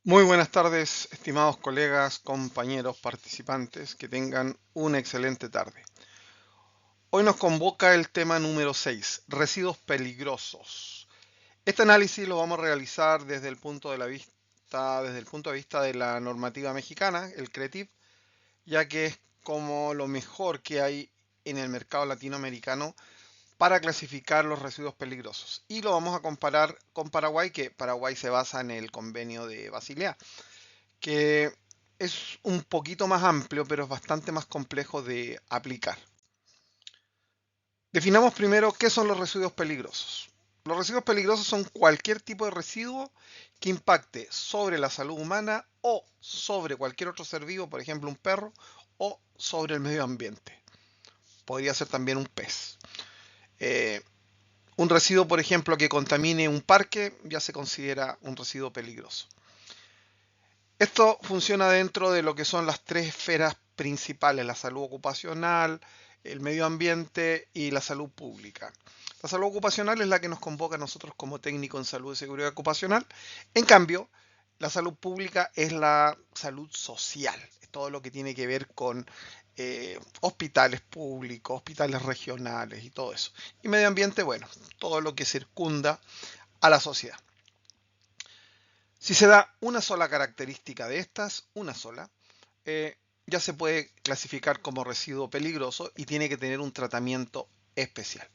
Muy buenas tardes, estimados colegas, compañeros, participantes, que tengan una excelente tarde. Hoy nos convoca el tema número 6, residuos peligrosos. Este análisis lo vamos a realizar desde el punto de vista de la normativa mexicana, el CRETIV, ya que es como lo mejor que hay en el mercado latinoamericano para clasificar los residuos peligrosos. Y lo vamos a comparar con Paraguay, que Paraguay se basa en el convenio de Basilea, que es un poquito más amplio, pero es bastante más complejo de aplicar. Definamos primero qué son los residuos peligrosos. Los residuos peligrosos son cualquier tipo de residuo que impacte sobre la salud humana o sobre cualquier otro ser vivo, por ejemplo un perro, o sobre el medio ambiente. Podría ser también un pez. Eh, un residuo, por ejemplo, que contamine un parque ya se considera un residuo peligroso. Esto funciona dentro de lo que son las tres esferas principales: la salud ocupacional, el medio ambiente y la salud pública. La salud ocupacional es la que nos convoca a nosotros como técnico en salud y seguridad ocupacional. En cambio, la salud pública es la salud social, es todo lo que tiene que ver con hospitales públicos, hospitales regionales y todo eso. Y medio ambiente, bueno, todo lo que circunda a la sociedad. Si se da una sola característica de estas, una sola, ya se puede clasificar como residuo peligroso y tiene que tener un tratamiento especial.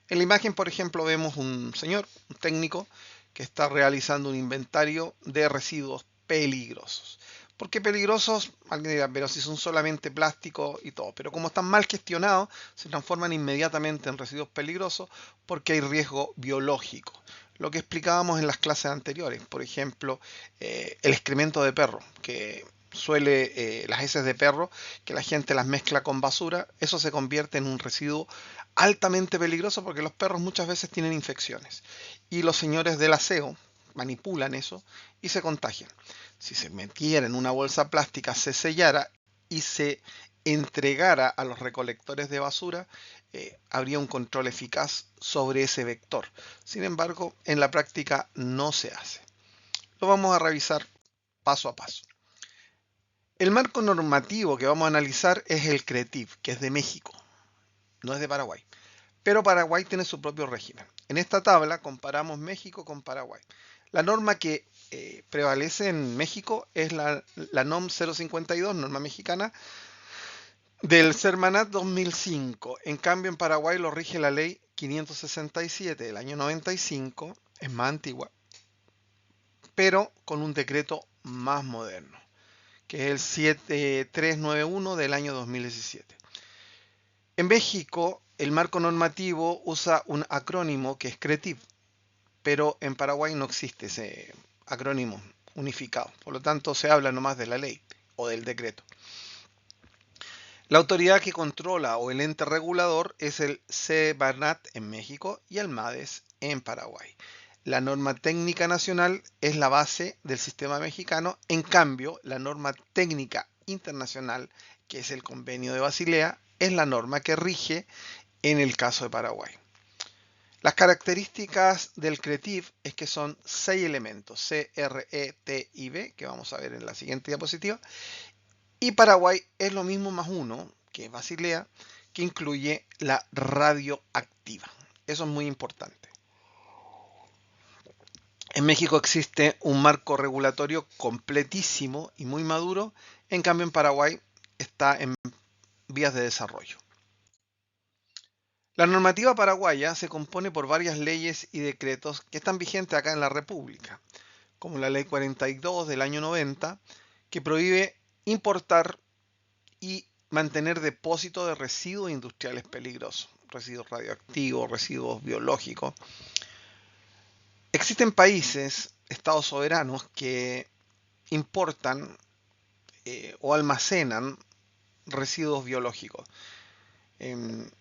En la imagen, por ejemplo, vemos un señor, un técnico, que está realizando un inventario de residuos peligrosos. ¿Por qué peligrosos? Alguien dirá, pero si son solamente plástico y todo. Pero como están mal gestionados, se transforman inmediatamente en residuos peligrosos porque hay riesgo biológico. Lo que explicábamos en las clases anteriores, por ejemplo, el excremento de perro, que las heces de perro, que la gente las mezcla con basura, eso se convierte en un residuo altamente peligroso porque los perros muchas veces tienen infecciones y los señores del aseo manipulan eso y se contagian. Si se metiera en una bolsa plástica, se sellara y se entregara a los recolectores de basura, habría un control eficaz sobre ese vector. Sin embargo, en la práctica no se hace. Lo vamos a revisar paso a paso. El marco normativo que vamos a analizar es el CRETIV, que es de México, no es de Paraguay. Pero Paraguay tiene su propio régimen. En esta tabla comparamos México con Paraguay. La norma que prevalece en México es la NOM 052, norma mexicana, del Sermanat 2005. En cambio, en Paraguay lo rige la ley 567 del año 95, es más antigua, pero con un decreto más moderno, que es el 7391 del año 2017. En México, el marco normativo usa un acrónimo que es CRETIV, pero en Paraguay no existe ese acrónimo unificado. Por lo tanto, se habla nomás de la ley o del decreto. La autoridad que controla o el ente regulador es el CEBARNAT en México y el MADES en Paraguay. La norma técnica nacional es la base del sistema mexicano. En cambio, la norma técnica internacional, que es el convenio de Basilea, es la norma que rige en el caso de Paraguay. Las características del CRETIV es que son 6 elementos, C, R, E, T y B, que vamos a ver en la siguiente diapositiva. Y Paraguay es lo mismo más uno, que es Basilea, que incluye la radioactiva. Eso es muy importante. En México existe un marco regulatorio completísimo y muy maduro, en cambio en Paraguay está en vías de desarrollo. La normativa paraguaya se compone por varias leyes y decretos que están vigentes acá en la República, como la Ley 42 del año 90, que prohíbe importar y mantener depósitos de residuos industriales peligrosos, residuos radioactivos, residuos biológicos. Existen países, estados soberanos, que importan o almacenan residuos biológicos. En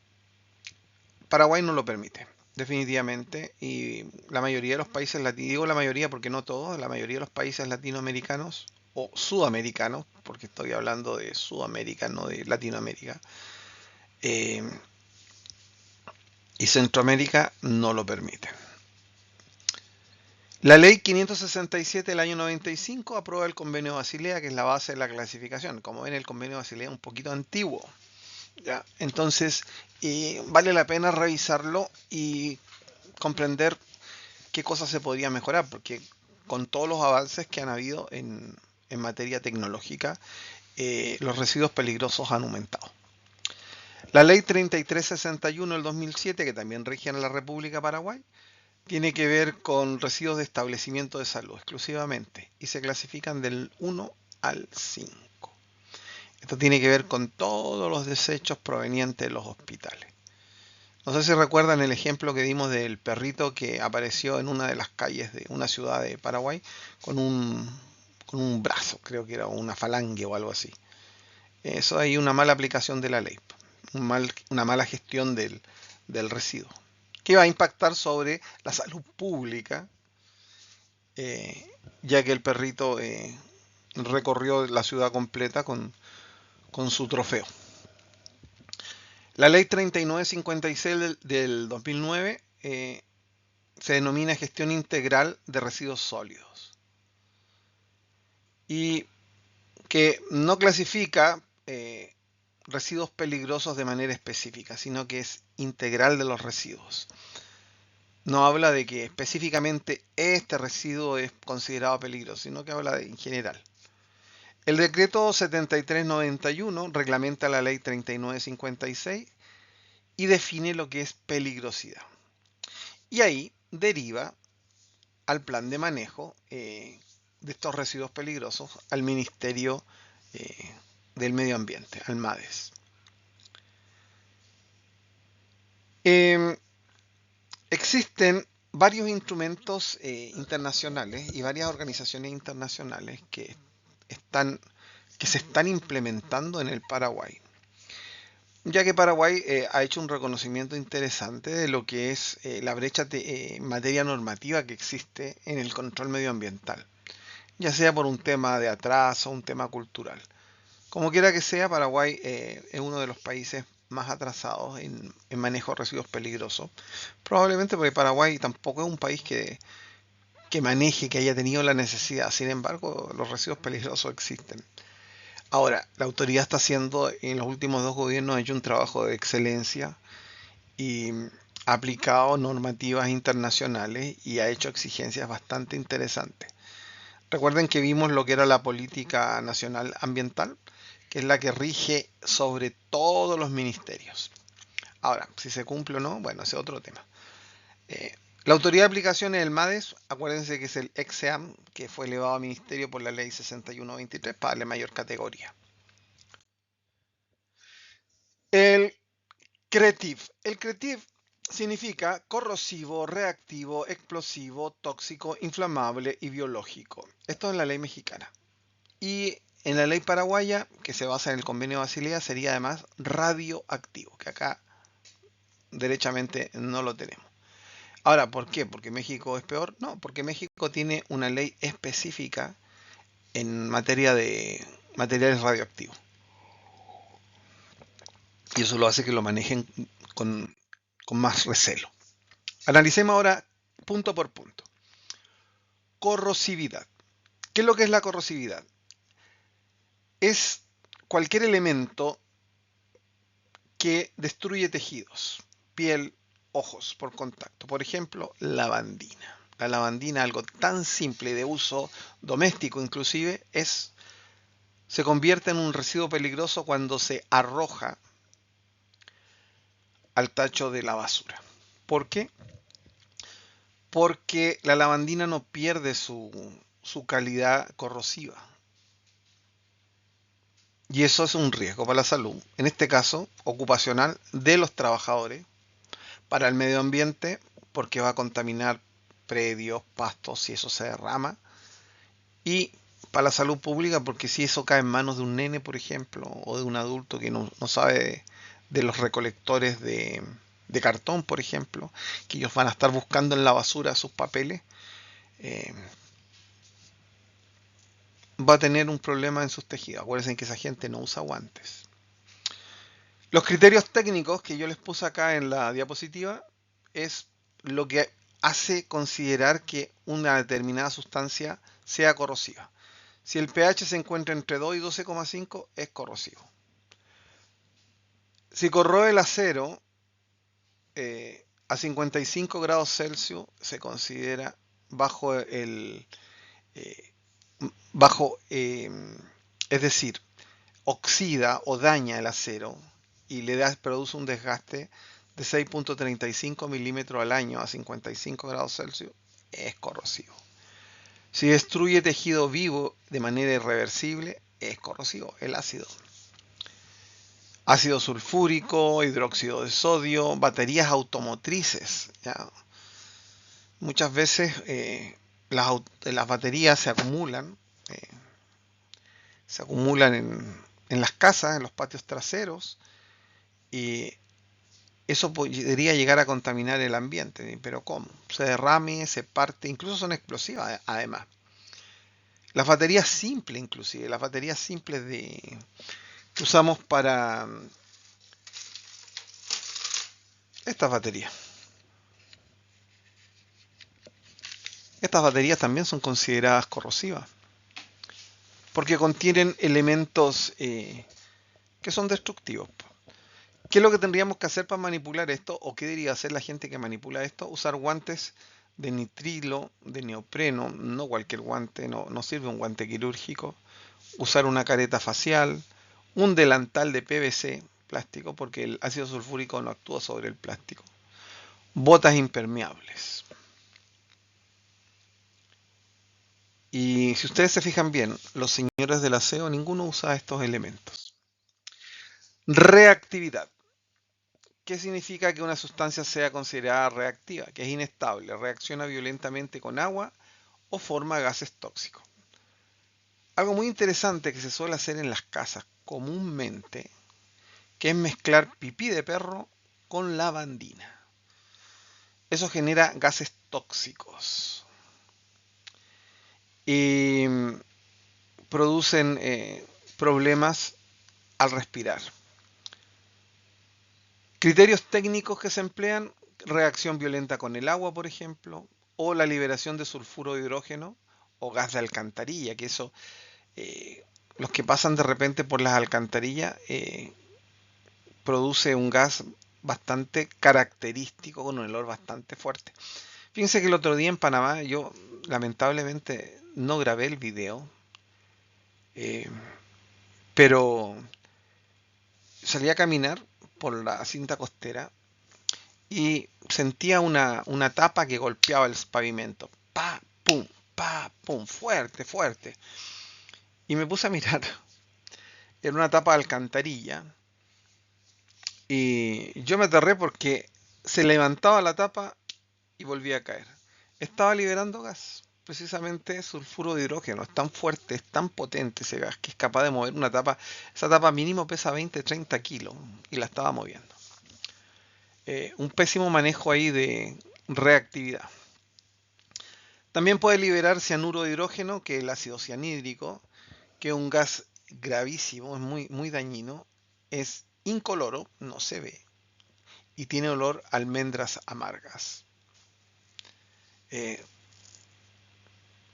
Paraguay no lo permite, definitivamente, y la mayoría de los países, digo la mayoría porque no todos, la mayoría de los países latinoamericanos o sudamericanos, porque estoy hablando de Sudamérica, no de Latinoamérica, eh, y Centroamérica no lo permite. La ley 567 del año 95 aprueba el convenio de Basilea, que es la base de la clasificación. Como ven, el convenio de Basilea es un poquito antiguo. ¿Ya? Entonces, vale la pena revisarlo y comprender qué cosas se podría mejorar, porque con todos los avances que han habido en materia tecnológica, los residuos peligrosos han aumentado. La ley 3361 del 2007, que también rige en la República de Paraguay, tiene que ver con residuos de establecimiento de salud exclusivamente y se clasifican del 1 al 5. Esto tiene que ver con todos los desechos provenientes de los hospitales. No sé si recuerdan el ejemplo que dimos del perrito que apareció en una de las calles de una ciudad de Paraguay con un brazo, creo que era una falange o algo así. Eso hay una mala aplicación de la ley, una mala gestión del residuo, que va a impactar sobre la salud pública, ya que el perrito recorrió la ciudad completa con su trofeo. La ley 3956 del 2009 se denomina gestión integral de residuos sólidos y que no clasifica residuos peligrosos de manera específica, sino que es integral de los residuos. No habla de que específicamente este residuo es considerado peligroso, sino que habla en general. El decreto 7391 reglamenta la ley 3956 y define lo que es peligrosidad. Y ahí deriva al plan de manejo de estos residuos peligrosos al Ministerio del Medio Ambiente, al MADES. Existen varios instrumentos internacionales y varias organizaciones internacionales que se están implementando en el Paraguay, ya que Paraguay ha hecho un reconocimiento interesante de lo que es la brecha en materia normativa que existe en el control medioambiental, ya sea por un tema de atraso o un tema cultural. Como quiera que sea, Paraguay es uno de los países más atrasados en manejo de residuos peligrosos, probablemente porque Paraguay tampoco es un país que maneje, que haya tenido la necesidad. Sin embargo, los residuos peligrosos existen. Ahora, la autoridad está haciendo, en los últimos 2 gobiernos, ha hecho un trabajo de excelencia y ha aplicado normativas internacionales y ha hecho exigencias bastante interesantes. Recuerden que vimos lo que era la política nacional ambiental, que es la que rige sobre todos los ministerios. Ahora, si se cumple o no, bueno, ese es otro tema. La autoridad de aplicación es el MADES, acuérdense que es el ex-SEAM, que fue elevado a ministerio por la ley 6123 para darle mayor categoría. El CRETIV. El CRETIV significa corrosivo, reactivo, explosivo, tóxico, inflamable y biológico. Esto es la ley mexicana. Y en la ley paraguaya, que se basa en el convenio de Basilea, sería además radioactivo, que acá derechamente no lo tenemos. Ahora, ¿por qué? ¿Porque México es peor? No, porque México tiene una ley específica en materia de materiales radioactivos. Y eso lo hace que lo manejen con más recelo. Analicemos ahora punto por punto. Corrosividad. ¿Qué es lo que es la corrosividad? Es cualquier elemento que destruye tejidos, piel, ojos por contacto. Por ejemplo, lavandina. La lavandina, algo tan simple de uso doméstico inclusive, se convierte en un residuo peligroso cuando se arroja al tacho de la basura. ¿Por qué? Porque la lavandina no pierde su calidad corrosiva. Y eso es un riesgo para la salud, en este caso ocupacional de los trabajadores, para el medio ambiente, porque va a contaminar predios, pastos, si eso se derrama, y para la salud pública, porque si eso cae en manos de un nene, por ejemplo, o de un adulto que no sabe de los recolectores de cartón, por ejemplo, que ellos van a estar buscando en la basura sus papeles, va a tener un problema en sus tejidos. Acuérdense que esa gente no usa guantes. Los criterios técnicos que yo les puse acá en la diapositiva es lo que hace considerar que una determinada sustancia sea corrosiva. Si el pH se encuentra entre 2 y 12,5 es corrosivo. Si corroe el acero a 55 grados Celsius se considera bajo el eh, bajo es decir, oxida o daña el acero y produce un desgaste de 6.35 milímetros al año a 55 grados Celsius, es corrosivo. Si destruye tejido vivo de manera irreversible, es corrosivo, el ácido. Ácido sulfúrico, hidróxido de sodio, baterías automotrices. ¿Ya? Muchas veces las baterías eh, se acumulan en las casas, en los patios traseros, y eso podría llegar a contaminar el ambiente. ¿Pero cómo? Se derrame, se parte, incluso son explosivas además. Las baterías simples, inclusive, las baterías simples que usamos para estas baterías. Estas baterías también son consideradas corrosivas porque contienen elementos que son destructivos. ¿Qué es lo que tendríamos que hacer para manipular esto? ¿O qué debería hacer la gente que manipula esto? Usar guantes de nitrilo, de neopreno, no cualquier guante, no sirve un guante quirúrgico. Usar una careta facial, un delantal de PVC, plástico, porque el ácido sulfúrico no actúa sobre el plástico. Botas impermeables. Y si ustedes se fijan bien, los señores del aseo, ninguno usa estos elementos. Reactividad. ¿Qué significa que una sustancia sea considerada reactiva? Que es inestable, reacciona violentamente con agua o forma gases tóxicos. Algo muy interesante que se suele hacer en las casas comúnmente, que es mezclar pipí de perro con lavandina. Eso genera gases tóxicos y producen problemas al respirar. Criterios técnicos que se emplean: reacción violenta con el agua, por ejemplo, o la liberación de sulfuro de hidrógeno o gas de alcantarilla, que eso, los que pasan de repente por las alcantarillas, produce un gas bastante característico con un olor bastante fuerte. Fíjense que el otro día en Panamá yo lamentablemente no grabé el video, eh, pero salí a caminar por la cinta costera y sentía una tapa que golpeaba el pavimento. Pa, pum, fuerte, fuerte. Y me puse a mirar. Era una tapa de alcantarilla. Y yo me aterré porque se levantaba la tapa y volvía a caer. Estaba liberando gas, precisamente sulfuro de hidrógeno. Es tan fuerte, es tan potente ese gas que es capaz de mover una tapa. Esa tapa mínimo pesa 20, 30 kilos y la estaba moviendo. Un pésimo manejo ahí de reactividad. También puede liberar cianuro de hidrógeno, que es el ácido cianhídrico, que es un gas gravísimo, es muy dañino, es incoloro, no se ve, y tiene olor a almendras amargas.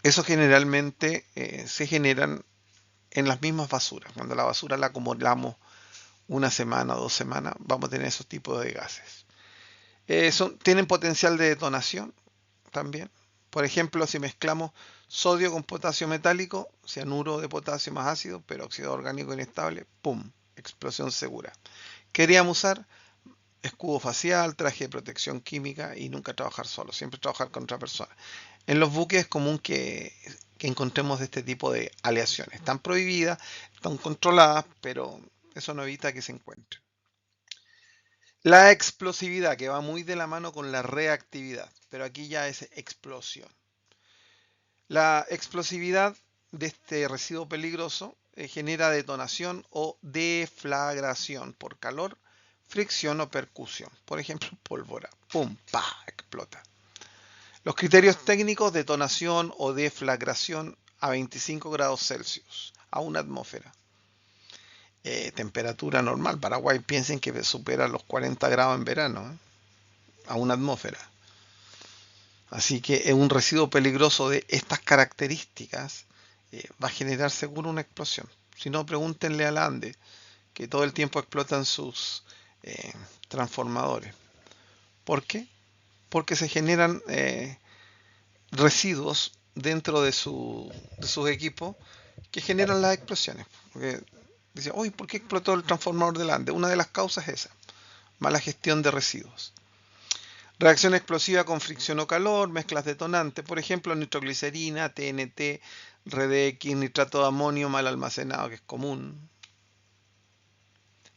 Eso generalmente se generan en las mismas basuras. Cuando la basura la acumulamos una semana o 2 semanas, vamos a tener esos tipos de gases. Tienen potencial de detonación también. Por ejemplo, si mezclamos sodio con potasio metálico, cianuro de potasio más ácido, peróxido orgánico inestable, ¡pum! Explosión segura. Queríamos usar escudo facial, traje de protección química y nunca trabajar solo, siempre trabajar con otra persona. En los buques es común que encontremos este tipo de aleaciones. Están prohibidas, están controladas, pero eso no evita que se encuentren. La explosividad, que va muy de la mano con la reactividad, pero aquí ya es explosión. La explosividad de este residuo peligroso genera detonación o deflagración por calor, fricción o percusión. Por ejemplo, pólvora. ¡Pum! ¡Pa! Explota. Los criterios técnicos: detonación o deflagración a 25 grados Celsius, a una atmósfera. Temperatura normal. Paraguay, piensen que supera los 40 grados en verano, a una atmósfera. Así que un residuo peligroso de estas características va a generar seguro una explosión. Si no, pregúntenle a la ANDE, que todo el tiempo explotan sus eh, transformadores. ¿Por qué? Porque se generan residuos dentro de sus equipos que generan las explosiones. Porque dice, uy, ¿por qué explotó el transformador del ANDE? Una de las causas es esa, mala gestión de residuos. Reacción explosiva con fricción o calor, mezclas detonantes, por ejemplo, nitroglicerina, TNT, RDX, nitrato de amonio mal almacenado, que es común.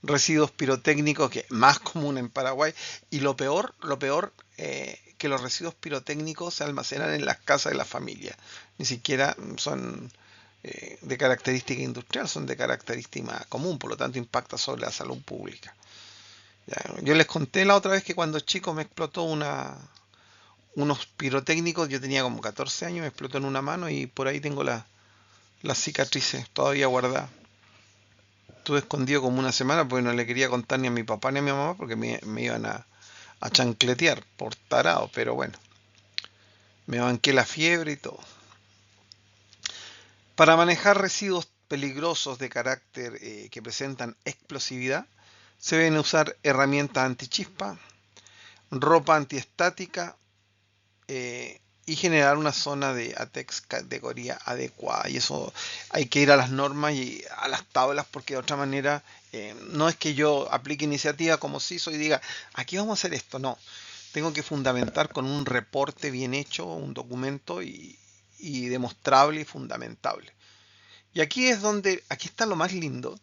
Residuos pirotécnicos, que es más común en Paraguay. Y lo peor que los residuos pirotécnicos se almacenan en las casas de la familia. Ni siquiera son de característica industrial, son de característica común, por lo tanto impacta sobre la salud pública. Ya, yo les conté la otra vez que cuando chico me explotó unos pirotécnicos, yo tenía como 14 años, me explotó en una mano y por ahí tengo las cicatrices todavía guardadas. Estuve escondido como una semana porque no le quería contar ni a mi papá ni a mi mamá porque me iban a chancletear por tarado, pero bueno, me banqué la fiebre y todo. Para manejar residuos peligrosos de carácter que presentan explosividad, se deben usar herramientas antichispa, ropa antiestática, y generar una zona de ATEX categoría adecuada. Y eso hay que ir a las normas y a las tablas porque de otra manera no es que yo aplique iniciativa como CISO y diga, aquí vamos a hacer esto. No, tengo que fundamentar con un reporte bien hecho, un documento y demostrable y fundamentable. Y aquí está lo más lindo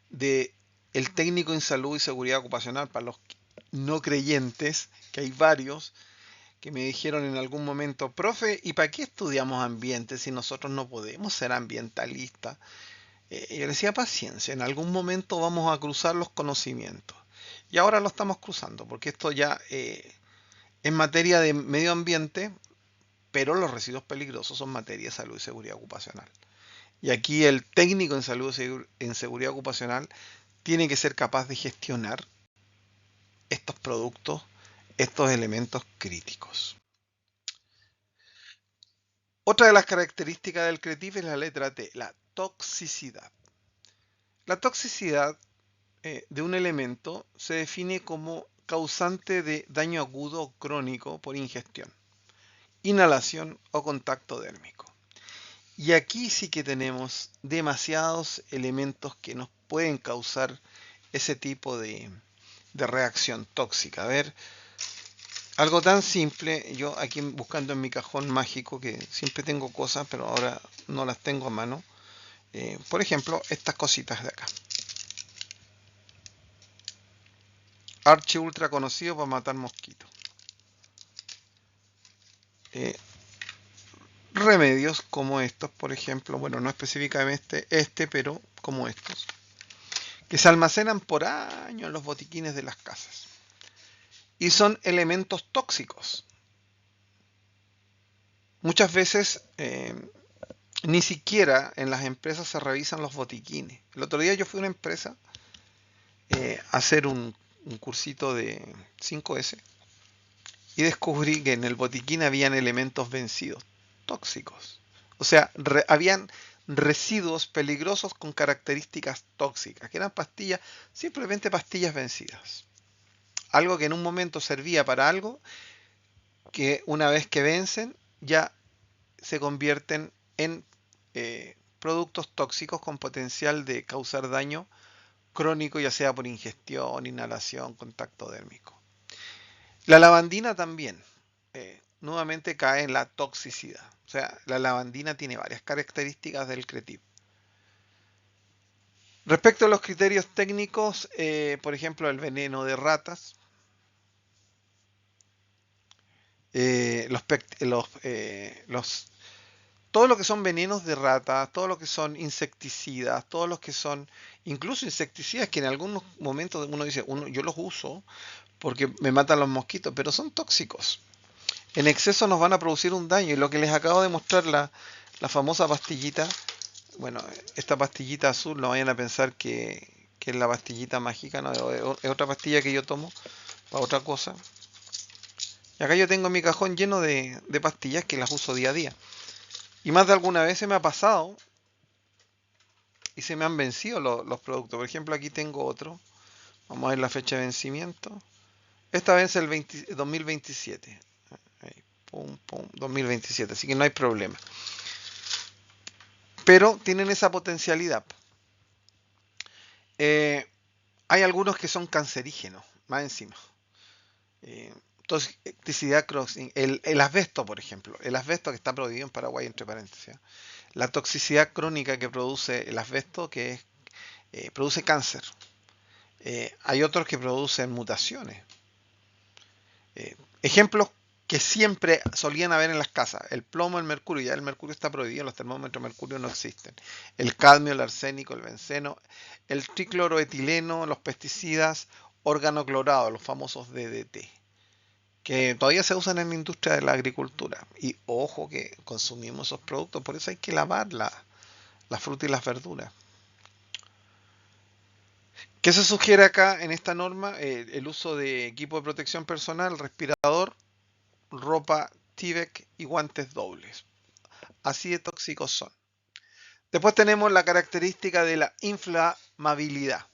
de el técnico en salud y seguridad ocupacional para los no creyentes, que hay varios, que me dijeron en algún momento, profe, ¿y para qué estudiamos ambiente si nosotros no podemos ser ambientalistas? Yo le decía, paciencia, en algún momento vamos a cruzar los conocimientos. Y ahora lo estamos cruzando, porque esto ya es materia de medio ambiente, pero los residuos peligrosos son materia de salud y seguridad ocupacional. Y aquí el técnico en salud y en seguridad ocupacional tiene que ser capaz de gestionar estos productos, estos elementos críticos. Otra de las características del CRETIF es la letra T, la toxicidad. La toxicidad de un elemento se define como causante de daño agudo o crónico por ingestión, inhalación o contacto dérmico. Y aquí sí que tenemos demasiados elementos que nos pueden causar ese tipo de reacción tóxica. A ver, algo tan simple, yo aquí buscando en mi cajón mágico, que siempre tengo cosas, pero ahora no las tengo a mano. Por ejemplo, estas cositas de acá. Archi ultra conocido para matar mosquitos. Eh, Remedios como estos, por ejemplo, bueno, no específicamente pero como estos, que se almacenan por años en los botiquines de las casas. Y son elementos tóxicos. Muchas veces ni siquiera en las empresas se revisan los botiquines. El otro día yo fui a una empresa a hacer un cursito de 5S y descubrí que en el botiquín habían elementos vencidos, tóxicos. O sea, habían residuos peligrosos con características tóxicas, que eran pastillas, simplemente pastillas vencidas. Algo que en un momento servía para algo, que una vez que vencen, ya se convierten en productos tóxicos con potencial de causar daño crónico, ya sea por ingestión, inhalación, contacto dérmico. La lavandina también, nuevamente cae en la toxicidad. O sea, la lavandina tiene varias características del CRETIV. Respecto a los criterios técnicos, por ejemplo, el veneno de ratas, todo lo que son venenos de ratas, todo lo que son insecticidas, todos los que son, incluso insecticidas que en algunos momentos uno dice, yo los uso porque me matan los mosquitos, pero son tóxicos. En exceso nos van a producir un daño y lo que les acabo de mostrar, la famosa pastillita, bueno, esta pastillita azul, no vayan a pensar que es la pastillita mágica, no, es otra pastilla que yo tomo para otra cosa. Y acá yo tengo mi cajón lleno de pastillas que las uso día a día. Y más de alguna vez se me ha pasado y se me han vencido los productos. Por ejemplo, aquí tengo otro. Vamos a ver la fecha de vencimiento. Esta vence el 2027. Ahí, pum, pum, 2027. Así que no hay problema. Pero tienen esa potencialidad. Eh, Hay algunos que son cancerígenos, más encima. Toxicidad crónica. El asbesto, por ejemplo. El asbesto que está prohibido en Paraguay, entre paréntesis. La toxicidad crónica que produce el asbesto, que es, produce cáncer. Hay otros que producen mutaciones. Ejemplos que siempre solían haber en las casas. El plomo, el mercurio. Ya el mercurio está prohibido, los termómetros de mercurio no existen. El cadmio, el arsénico, el benceno, el tricloroetileno, los pesticidas, órgano clorado, los famosos DDT, que todavía se usan en la industria de la agricultura. Y ojo que consumimos esos productos, por eso hay que lavar la fruta y las verduras. ¿Qué se sugiere acá en esta norma? El uso de equipo de protección personal, respirador, ropa Tyvek y guantes dobles. Así de tóxicos son. Después tenemos la característica de la inflamabilidad.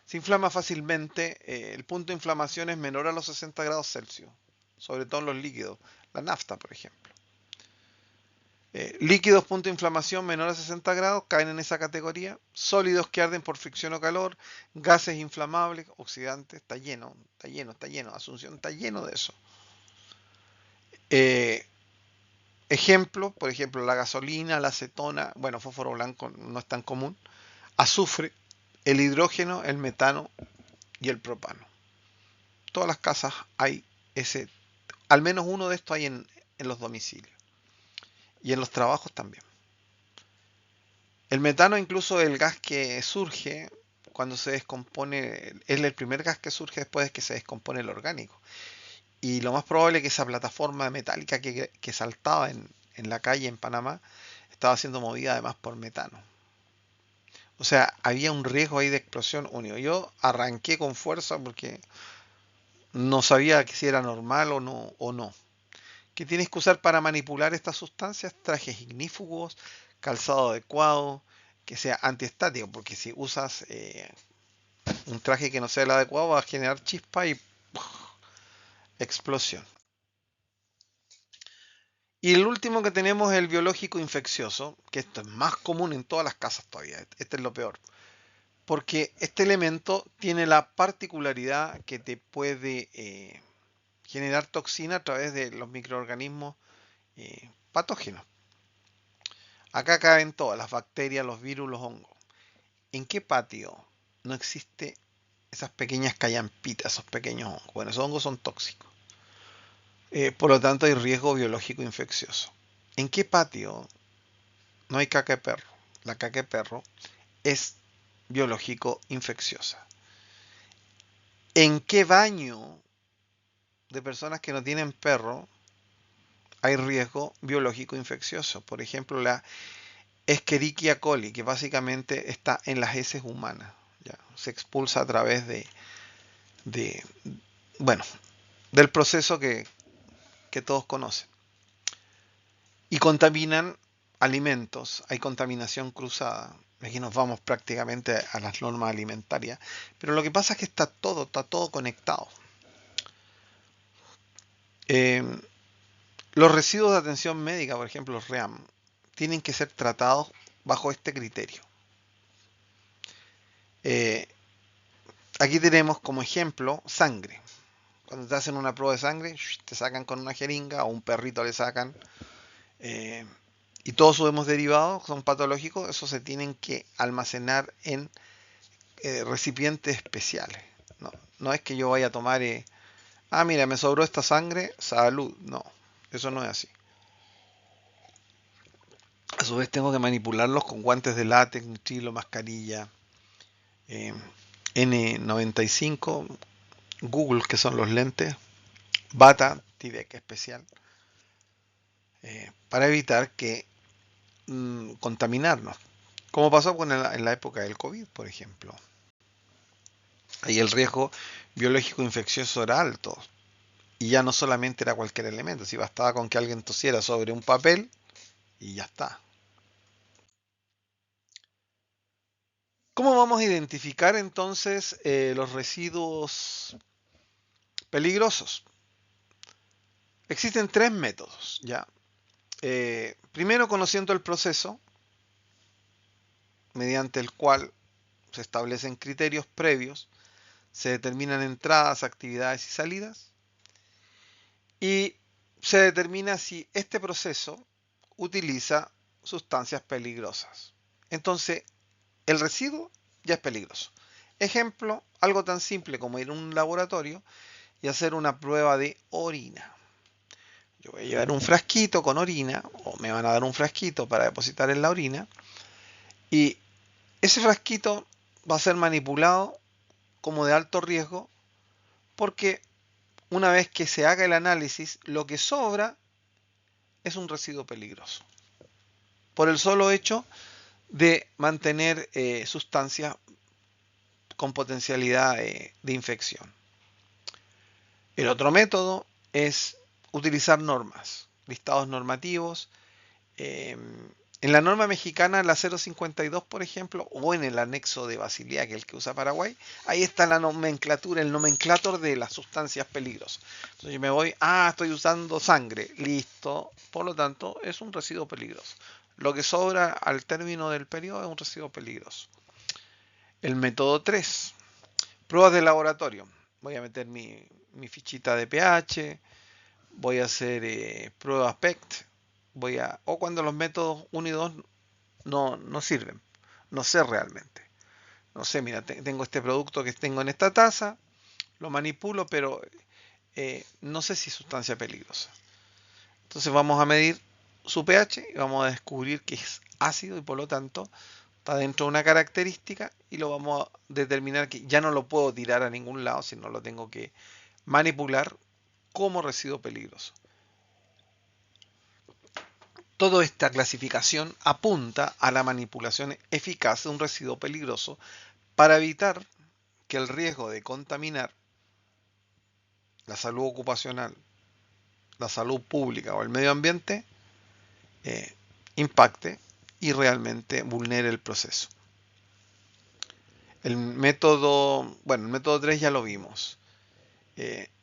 Se inflama fácilmente, el punto de inflamación es menor a los 60 grados Celsius, sobre todo en los líquidos, la nafta por ejemplo. Líquidos punto de inflamación menor a 60 grados caen en esa categoría. Sólidos que arden por fricción o calor, gases inflamables, oxidantes, está lleno, está lleno, está lleno. Asunción está lleno de eso. Eh, Ejemplo, por ejemplo, la gasolina, la acetona, bueno, fósforo blanco no es tan común, azufre, el hidrógeno, el metano y el propano. Todas las casas hay ese, al menos uno de estos hay en los domicilios y en los trabajos también. El metano, incluso el gas que surge cuando se descompone, es el primer gas que surge después de que se descompone el orgánico. Y lo más probable es que esa plataforma metálica que saltaba en la calle en Panamá estaba siendo movida además por metano. O sea, había un riesgo ahí de explosión único. Yo arranqué con fuerza porque no sabía si era normal o no. ¿Qué tienes que usar para manipular estas sustancias? Trajes ignífugos, calzado adecuado, que sea antiestático, porque si usas un traje que no sea el adecuado va a generar chispa y ¡puf! Explosión. Y el último que tenemos es el biológico infeccioso, que esto es más común en todas las casas todavía. Este es lo peor. Porque este elemento tiene la particularidad que te puede generar toxina a través de los microorganismos patógenos. Acá caen todas las bacterias, los virus, los hongos. ¿En qué patio no existe esas pequeñas callampitas, esos pequeños hongos? Bueno, esos hongos son tóxicos. Por lo tanto, hay riesgo biológico infeccioso. ¿En qué patio no hay caca de perro? La caca de perro es biológico infecciosa. ¿En qué baño de personas que no tienen perro hay riesgo biológico infeccioso? Por ejemplo, la Escherichia coli, que básicamente está en las heces humanas. ¿Ya? Se expulsa a través de bueno, del proceso que todos conocen. Y contaminan alimentos, hay contaminación cruzada. Aquí nos vamos prácticamente a las normas alimentarias. Pero lo que pasa es que está todo conectado. Eh, los residuos de atención médica, por ejemplo, los REAM, tienen que ser tratados bajo este criterio. Eh, Aquí tenemos como ejemplo sangre. Cuando te hacen una prueba de sangre, te sacan con una jeringa o un perrito le sacan. eh, y todos sus hemos derivados son patológicos, esos se tienen que almacenar en recipientes especiales. No, no es que yo vaya a tomar, mira, me sobró esta sangre, salud. No, eso no es así. A su vez tengo que manipularlos con guantes de látex, nitrilo, mascarilla, eh, N95, Google, que son los lentes, bata, Tyvek especial, para evitar que contaminarnos. Como pasó en la época del COVID, por ejemplo. Ahí el riesgo biológico infeccioso era alto. Y ya no solamente era cualquier elemento, si bastaba con que alguien tosiera sobre un papel y ya está. ¿Cómo vamos a identificar entonces los residuos peligrosos? Existen tres métodos, ¿ya? Primero, conociendo el proceso mediante el cual se establecen criterios previos, se determinan entradas, actividades y salidas, y se determina si este proceso utiliza sustancias peligrosas. Entonces, el residuo ya es peligroso. Ejemplo, algo tan simple como ir a un laboratorio y hacer una prueba de orina. Yo voy a llevar un frasquito con orina, o me van a dar un frasquito para depositar en la orina, y ese frasquito va a ser manipulado como de alto riesgo porque una vez que se haga el análisis, lo que sobra es un residuo peligroso. Por el solo hecho de mantener sustancias con potencialidad de infección. El otro método es utilizar normas, listados normativos. En la norma mexicana, la 052, por ejemplo, o en el anexo de Basilea, que es el que usa Paraguay, ahí está la nomenclatura, el nomenclator de las sustancias peligrosas. Entonces yo me voy, estoy usando sangre, listo, por lo tanto es un residuo peligroso. Lo que sobra al término del periodo es un residuo peligroso. El método 3, pruebas de laboratorio. Voy a meter mi fichita de pH, voy a hacer pruebas PECT, o cuando los métodos 1 y 2 no sirven, no sé realmente. No sé, mira, tengo este producto que tengo en esta taza, lo manipulo, pero no sé si es sustancia peligrosa. Entonces vamos a medir su pH y vamos a descubrir que es ácido y por lo tanto está dentro de una característica y lo vamos a determinar que ya no lo puedo tirar a ningún lado, sino lo tengo que manipular como residuo peligroso. Toda esta clasificación apunta a la manipulación eficaz de un residuo peligroso para evitar que el riesgo de contaminar la salud ocupacional, la salud pública o el medio ambiente eh, impacte y realmente vulnere el proceso. El método 3 ya lo vimos.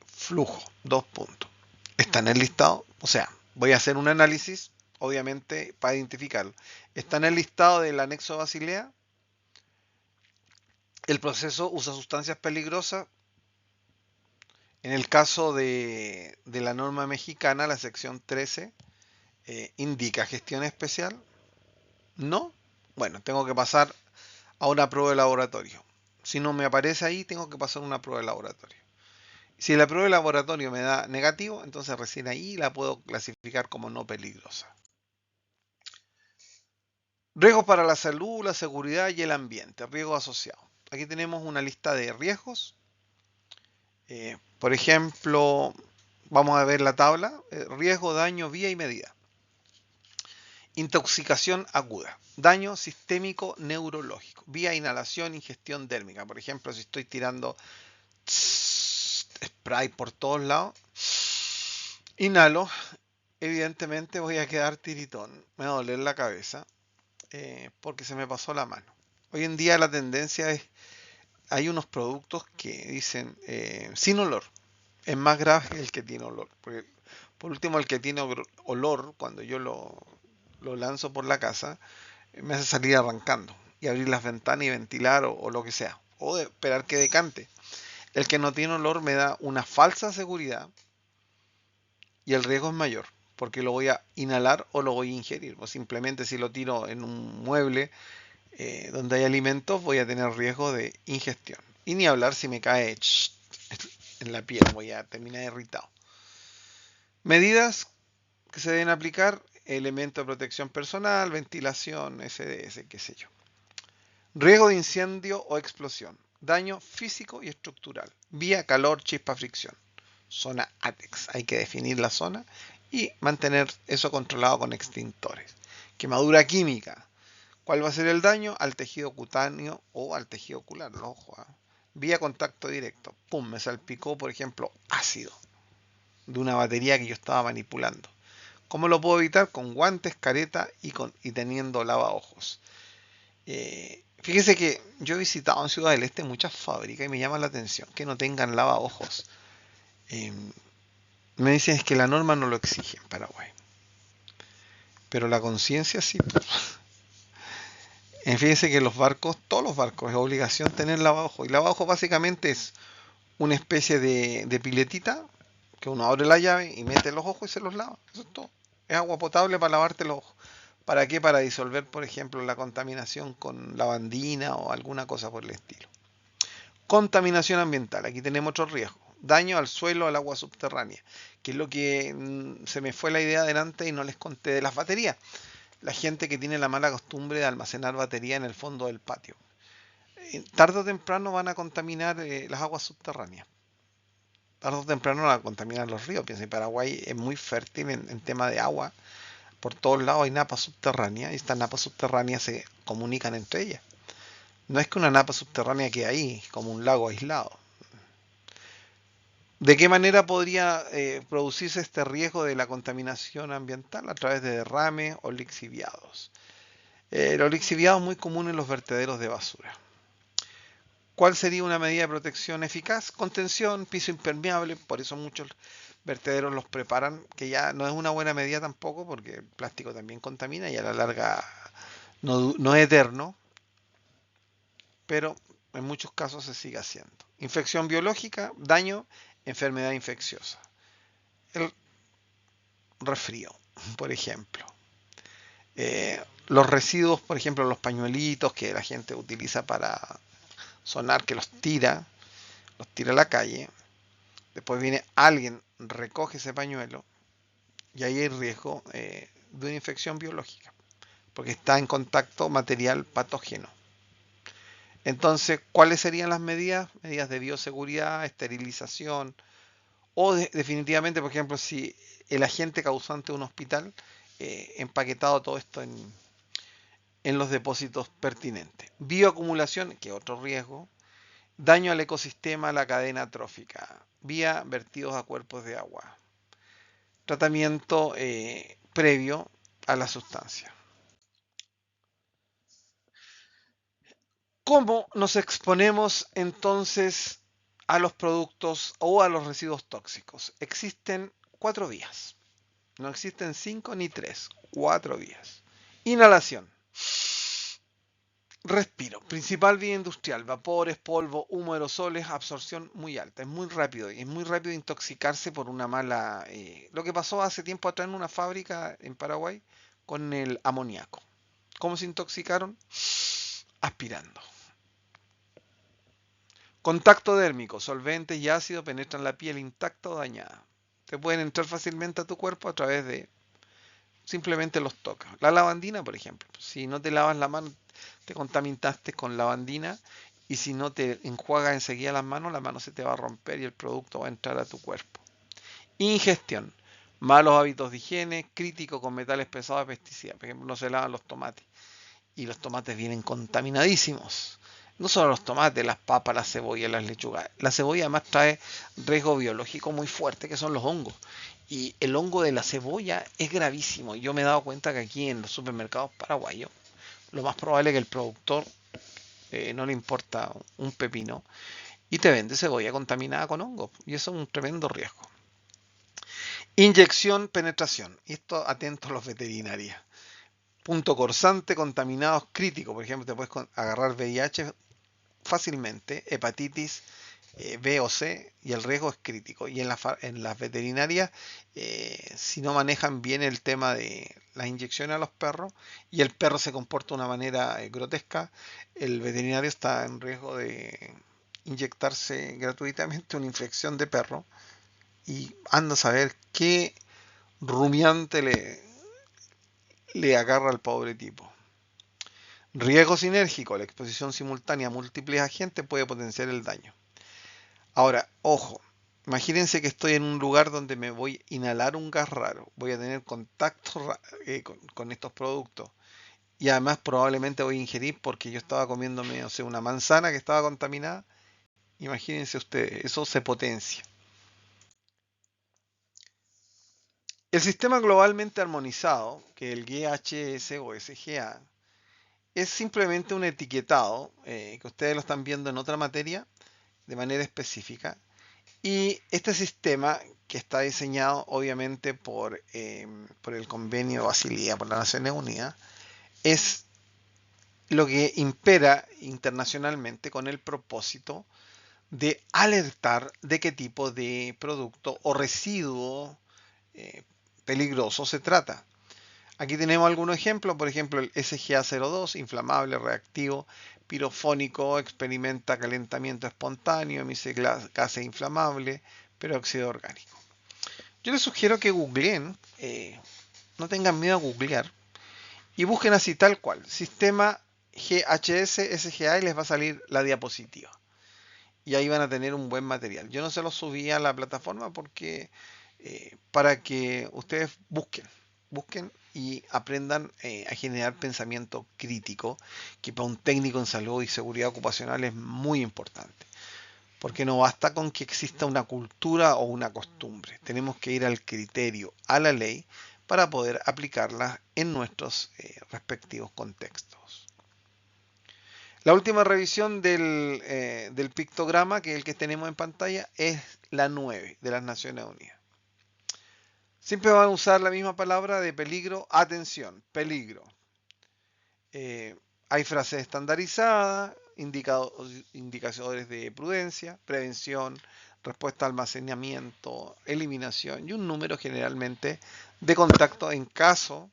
Flujo, 2 puntos. Está en el listado, o sea, voy a hacer un análisis, obviamente, para identificarlo. Está en el listado del anexo Basilea. El proceso usa sustancias peligrosas. En el caso de la norma mexicana, la sección 13 indica gestión especial. No. Bueno, tengo que pasar a una prueba de laboratorio. Si no me aparece ahí, tengo que pasar una prueba de laboratorio. Si la prueba de laboratorio me da negativo, entonces recién ahí la puedo clasificar como no peligrosa. Riesgos para la salud, la seguridad y el ambiente. Riesgos asociados. Aquí tenemos una lista de riesgos. Por ejemplo, vamos a ver la tabla. Riesgo, daño, vía y medida. Intoxicación aguda. Daño sistémico neurológico. Vía inhalación, ingestión dérmica. Por ejemplo, si estoy tirando spray por todos lados, inhalo, evidentemente voy a quedar tiritón. Me va a doler la cabeza porque se me pasó la mano. Hoy en día la tendencia es, hay unos productos que dicen sin olor. Es más grave que el que tiene olor. Porque, por último, el que tiene olor, cuando yo lo lanzo por la casa, me hace salir arrancando y abrir las ventanas y ventilar o lo que sea. O esperar que decante. El que no tiene olor me da una falsa seguridad y el riesgo es mayor. Porque lo voy a inhalar o lo voy a ingerir. O simplemente si lo tiro en un mueble donde hay alimentos voy a tener riesgo de ingestión. Y ni hablar si me cae en la piel, voy a terminar irritado. Medidas que se deben aplicar, elemento de protección personal, ventilación, SDS, qué sé yo. Riesgo de incendio o explosión, daño físico y estructural, vía, calor, chispa, fricción. Zona ATEX, hay que definir la zona y mantener eso controlado con extintores. Quemadura química, ¿cuál va a ser el daño? Al tejido cutáneo o al tejido ocular, el ojo. Vía contacto directo, pum, me salpicó, por ejemplo, ácido. de una batería que yo estaba manipulando. ¿Cómo lo puedo evitar? Con guantes, careta y teniendo lavaojos. Fíjese que yo he visitado en Ciudad del Este muchas fábricas y me llama la atención que no tengan lavaojos. Eh, Me dicen es que la norma no lo exige en Paraguay, pero la conciencia sí. Fíjese que los barcos, todos los barcos, es obligación tener lavaojos. Y lavaojos básicamente es una especie de piletita que uno abre la llave y mete los ojos y se los lava. Eso es todo. Es agua potable para lavarte los ojos. ¿Para qué? Para disolver, por ejemplo, la contaminación con lavandina o alguna cosa por el estilo. Contaminación ambiental. Aquí tenemos otro riesgo. Daño al suelo, al agua subterránea, que es lo que se me fue la idea delante y no les conté de las baterías. La gente que tiene la mala costumbre de almacenar batería en el fondo del patio. Tarde o temprano van a contaminar las aguas subterráneas. Tarde o temprano van a contaminar los ríos. Piensa, Paraguay es muy fértil en tema de agua. Por todos lados hay napas subterráneas y estas napas subterráneas se comunican entre ellas. No es que una napa subterránea quede ahí, como un lago aislado. ¿De qué manera podría producirse este riesgo de la contaminación ambiental? A través de derrames o lixiviados. Los lixiviados muy comunes en los vertederos de basura. ¿Cuál sería una medida de protección eficaz? Contención, piso impermeable, por eso muchos vertederos los preparan, que ya no es una buena medida tampoco, porque el plástico también contamina y a la larga no es eterno, pero en muchos casos se sigue haciendo. Infección biológica, daño, enfermedad infecciosa. El resfrío, por ejemplo. Los residuos, por ejemplo, los pañuelitos que la gente utiliza para sonar, que los tira a la calle. Después viene alguien, recoge ese pañuelo y ahí hay riesgo de una infección biológica, porque está en contacto material patógeno. Entonces, ¿cuáles serían las medidas? Medidas de bioseguridad, esterilización o definitivamente, por ejemplo, si el agente causante de un hospital empaquetado todo esto en los depósitos pertinentes. Bioacumulación, que es otro riesgo. Daño al ecosistema, a la cadena trófica, vía vertidos a cuerpos de agua. Tratamiento previo a la sustancia. ¿Cómo nos exponemos entonces a los productos o a los residuos tóxicos? Existen 4 vías. No existen 5 ni 3, 4 vías. Inhalación. Respiro. Principal vía industrial. Vapores, polvo, humo, aerosoles, absorción muy alta. Es muy rápido. Y es muy rápido intoxicarse por una mala... lo que pasó hace tiempo atrás en una fábrica en Paraguay con el amoníaco. ¿Cómo se intoxicaron? Aspirando. Contacto dérmico. Solventes y ácidos penetran la piel intacta o dañada. Te pueden entrar fácilmente a tu cuerpo a través de... simplemente los tocas. La lavandina, por ejemplo. Si no te lavas la mano, te contaminaste con lavandina y si no te enjuagas enseguida las manos, la mano se te va a romper y el producto va a entrar a tu cuerpo. Ingestión. Malos hábitos de higiene, crítico con metales pesados y pesticidas. Por ejemplo, no se lavan los tomates y los tomates vienen contaminadísimos. No solo los tomates, las papas, las cebollas, las lechugas. La cebolla además trae riesgo biológico muy fuerte, que son los hongos. Y el hongo de la cebolla es gravísimo. Yo me he dado cuenta que aquí en los supermercados paraguayos, lo más probable es que el productor no le importa un pepino y te vende cebolla contaminada con hongos. Y eso es un tremendo riesgo. Inyección, penetración. Y esto atento a los veterinarios. Punto corsante, contaminados críticos. Por ejemplo, te puedes agarrar VIH fácilmente, hepatitis B o C, y el riesgo es crítico. Y en las veterinarias, si no manejan bien el tema de las inyecciones a los perros y el perro se comporta de una manera grotesca, el veterinario está en riesgo de inyectarse gratuitamente una infección de perro y anda a saber qué rumiante le agarra al pobre tipo. Riesgo sinérgico, la exposición simultánea a múltiples agentes puede potenciar el daño. Ahora, ojo, imagínense que estoy en un lugar donde me voy a inhalar un gas raro, voy a tener contacto con estos productos y además probablemente voy a ingerir porque yo estaba comiéndome, no sé, una manzana que estaba contaminada. Imagínense ustedes, eso se potencia. El sistema globalmente armonizado, que es el GHS o SGA, es simplemente un etiquetado que ustedes lo están viendo en otra materia de manera específica. Y este sistema, que está diseñado obviamente por el convenio Basilea, por las Naciones Unidas, es lo que impera internacionalmente con el propósito de alertar de qué tipo de producto o residuo eh, peligroso se trata. Aquí tenemos algunos ejemplos, por ejemplo el SGA-02, inflamable, reactivo, pirofónico, experimenta calentamiento espontáneo, emite gases inflamables, peróxido orgánico. Yo les sugiero que googleen, no tengan miedo a googlear, y busquen así tal cual, sistema GHS SGA y les va a salir la diapositiva. Y ahí van a tener un buen material. Yo no se los subí a la plataforma porque para que ustedes busquen y aprendan a generar pensamiento crítico, que para un técnico en salud y seguridad ocupacional es muy importante. Porque no basta con que exista una cultura o una costumbre. Tenemos que ir al criterio, a la ley, para poder aplicarla en nuestros respectivos contextos. La última revisión del pictograma, que es el que tenemos en pantalla, es la 9 de las Naciones Unidas. Siempre van a usar la misma palabra de peligro, atención, peligro. Hay frases estandarizadas, indicadores de prudencia, prevención, respuesta, almacenamiento, eliminación y un número generalmente de contacto en caso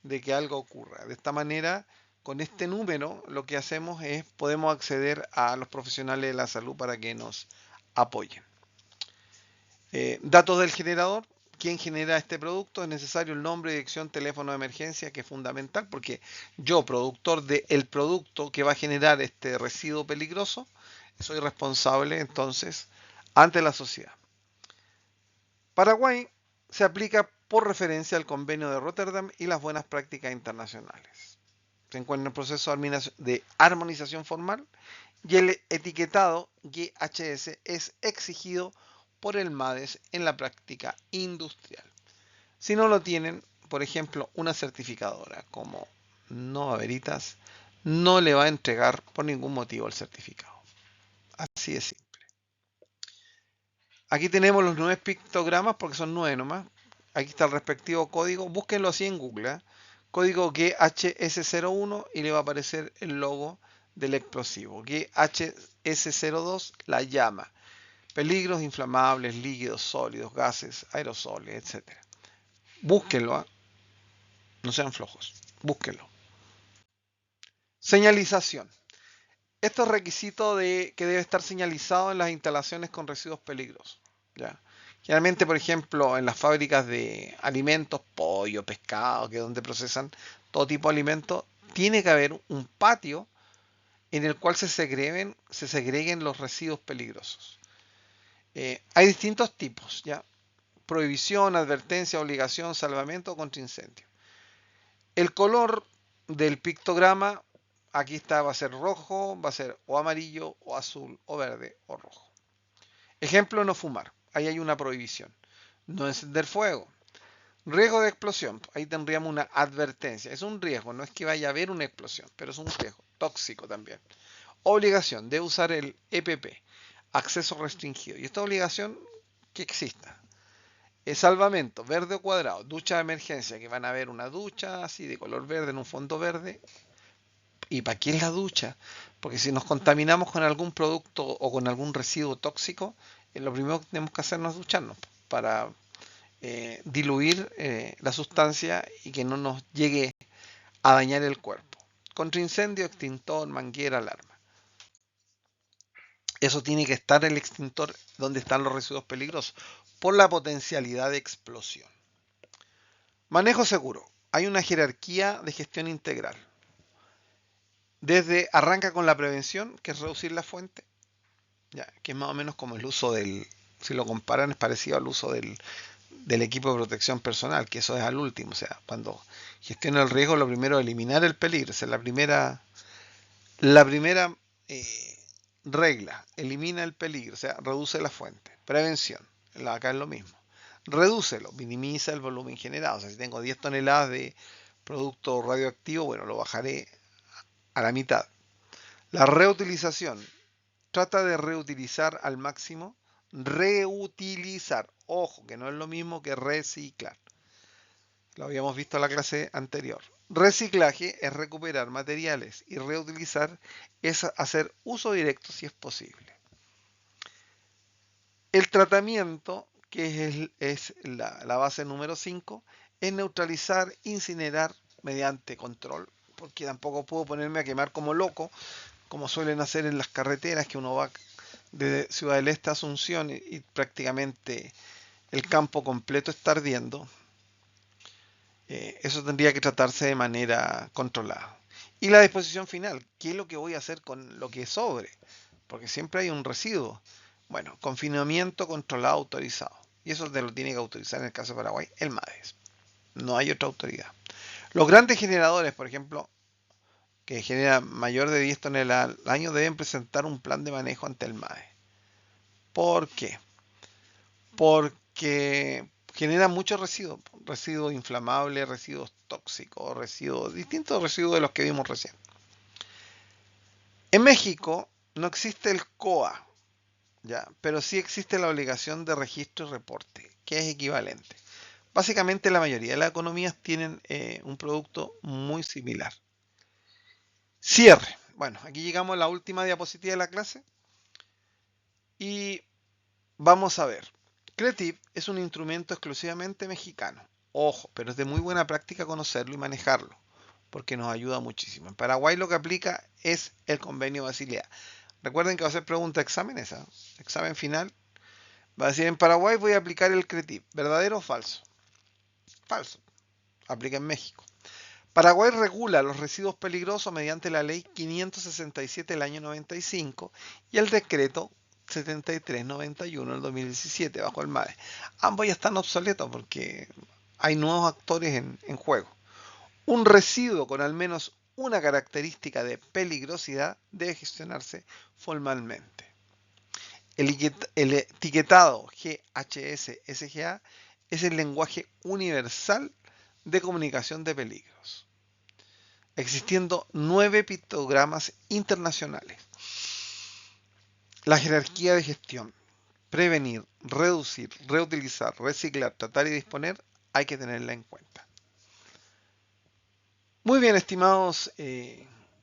de que algo ocurra. De esta manera, con este número, lo que hacemos es podemos acceder a los profesionales de la salud para que nos apoyen. Datos del generador. ¿Quién genera este producto? Es necesario el nombre, dirección, teléfono de emergencia, que es fundamental porque yo, productor del producto que va a generar este residuo peligroso, soy responsable entonces ante la sociedad. Paraguay se aplica por referencia al convenio de Rotterdam y las buenas prácticas internacionales. Se encuentra en proceso de armonización formal y el etiquetado GHS es exigido por el MADES en la práctica industrial. Si no lo tienen, por ejemplo, una certificadora como Nova Veritas no le va a entregar por ningún motivo el certificado. Así de simple. Aquí tenemos los 9 pictogramas porque son 9 nomás. Aquí está el respectivo código. Búsquenlo así en Google. Código GHS01 y le va a aparecer el logo del explosivo. GHS02, la llama. Peligros inflamables, líquidos, sólidos, gases, aerosoles, etc. Búsquenlo, no sean flojos, búsquenlo. Señalización. Esto es requisito de que debe estar señalizado en las instalaciones con residuos peligrosos. ¿Ya? Generalmente, por ejemplo, en las fábricas de alimentos, pollo, pescado, que es donde procesan todo tipo de alimentos, tiene que haber un patio en el cual se segreguen los residuos peligrosos. Hay distintos tipos, ¿ya? Prohibición, advertencia, obligación, salvamento o contra incendio. El color del pictograma, aquí está, va a ser rojo, va a ser o amarillo, o azul, o verde, o rojo. Ejemplo, no fumar. Ahí hay una prohibición. No encender fuego. Riesgo de explosión. Ahí tendríamos una advertencia. Es un riesgo, no es que vaya a haber una explosión, pero es un riesgo. Tóxico también. Obligación de usar el EPP. Acceso restringido. Y esta obligación que exista. Salvamento, verde o cuadrado, ducha de emergencia, que van a ver una ducha así de color verde en un fondo verde. ¿Y para qué es la ducha? Porque si nos contaminamos con algún producto o con algún residuo tóxico, lo primero que tenemos que hacer es ducharnos para diluir la sustancia y que no nos llegue a dañar el cuerpo. Contra incendio, extintor, manguera, alarma. Eso tiene que estar el extintor donde están los residuos peligrosos por la potencialidad de explosión. Manejo seguro. Hay una jerarquía de gestión integral. Arranca con la prevención, que es reducir la fuente, ya, que es más o menos como el uso si lo comparan, es parecido al uso del equipo de protección personal, que eso es al último. O sea, cuando gestiona el riesgo, lo primero es eliminar el peligro. O sea, la primera regla, elimina el peligro, o sea, reduce la fuente. Prevención, acá es lo mismo. redúcelo, minimiza el volumen generado. O sea, si tengo 10 toneladas de producto radioactivo, bueno, lo bajaré a la mitad. La reutilización. Trata de reutilizar al máximo. Reutilizar. Ojo, que no es lo mismo que reciclar. Lo habíamos visto en la clase anterior. Reciclaje es recuperar materiales y reutilizar es hacer uso directo si es posible. El tratamiento, que es la base número 5, es neutralizar, incinerar mediante control, porque tampoco puedo ponerme a quemar como loco, como suelen hacer en las carreteras, que uno va de Ciudad del Este a Asunción y prácticamente el campo completo está ardiendo. Eso tendría que tratarse de manera controlada. Y la disposición final, ¿qué es lo que voy a hacer con lo que sobre? Porque siempre hay un residuo. Bueno, confinamiento controlado autorizado. Y eso te lo tiene que autorizar en el caso de Paraguay el MADES. No hay otra autoridad. Los grandes generadores, por ejemplo, que generan mayor de 10 toneladas al año, deben presentar un plan de manejo ante el MADES. ¿Por qué? Porque genera muchos residuos, residuos inflamables, residuos tóxicos, residuos, distintos residuos de los que vimos recién. En México no existe el COA, ¿ya? Pero sí existe la obligación de registro y reporte, que es equivalente. Básicamente la mayoría de las economías tienen un producto muy similar. Cierre. Bueno, aquí llegamos a la última diapositiva de la clase y vamos a ver. Creative es un instrumento exclusivamente mexicano. Ojo, pero es de muy buena práctica conocerlo y manejarlo, porque nos ayuda muchísimo. En Paraguay lo que aplica es el convenio Basilea. Recuerden que va a ser pregunta de examen esa. Examen final. Va a decir, en Paraguay voy a aplicar el CRETIP. ¿Verdadero o falso? Falso. Aplica en México. Paraguay regula los residuos peligrosos mediante la ley 567 del año 95 y el decreto 7391 del 2017 bajo el MADE. Ambos ya están obsoletos porque hay nuevos actores en juego. Un residuo con al menos una característica de peligrosidad debe gestionarse formalmente. El etiquetado GHS-SGA es el lenguaje universal de comunicación de peligros, existiendo 9 pictogramas internacionales. La jerarquía de gestión: prevenir, reducir, reutilizar, reciclar, tratar y disponer, hay que tenerla en cuenta. Muy bien, estimados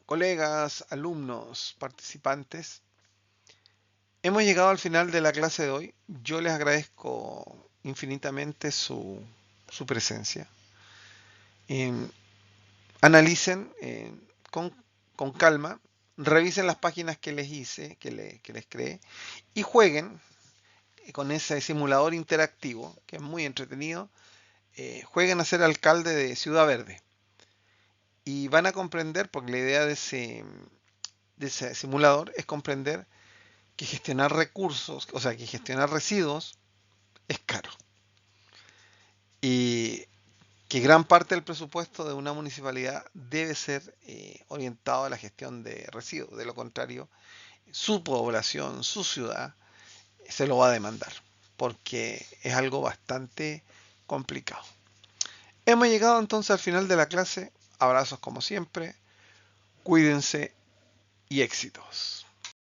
colegas, alumnos, participantes. Hemos llegado al final de la clase de hoy. Yo les agradezco infinitamente su presencia. Analicen con calma, revisen las páginas que les hice, que les creé, y jueguen con ese simulador interactivo, que es muy entretenido. Jueguen a ser alcalde de Ciudad Verde. Y van a comprender, porque la idea de ese simulador es comprender que gestionar recursos, o sea, que gestionar residuos es caro. Y que gran parte del presupuesto de una municipalidad debe ser orientado a la gestión de residuos. De lo contrario, su población, su ciudad, se lo va a demandar, porque es algo bastante complicado. Hemos llegado entonces al final de la clase. Abrazos como siempre. Cuídense y éxitos.